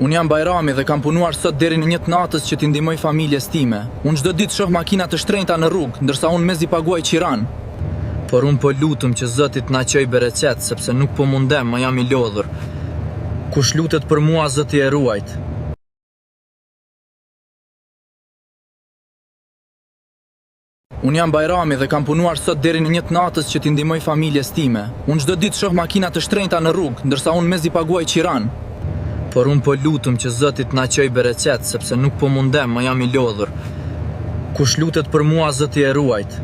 Unë jam Bajrami dhe kam punuar sot deri në 1 natës që t'i ndihmoj familjes time. Unë çdo ditë shoh makina të shtrenjta në rrugë, ndërsa unë mezi paguaj qiran. Por unë po lutem që Zoti t'na qoj bereqet, sepse nuk po mundem, ma jam i lodhur. Kush lutet për mua, Zoti e ruajt. Unë jam Bajrami dhe kam punuar sot deri në 1 natës që t'i ndihmoj familjes time. Unë çdo ditë shoh makina të shtrenjta në rrugë, ndërsa unë mezi paguaj qiran. Por unë po lutem që Zoti t'na qoj bereqet, sepse nuk po mundem, ma jam i lodhur. Kush lutet për mua, Zoti e ruajt.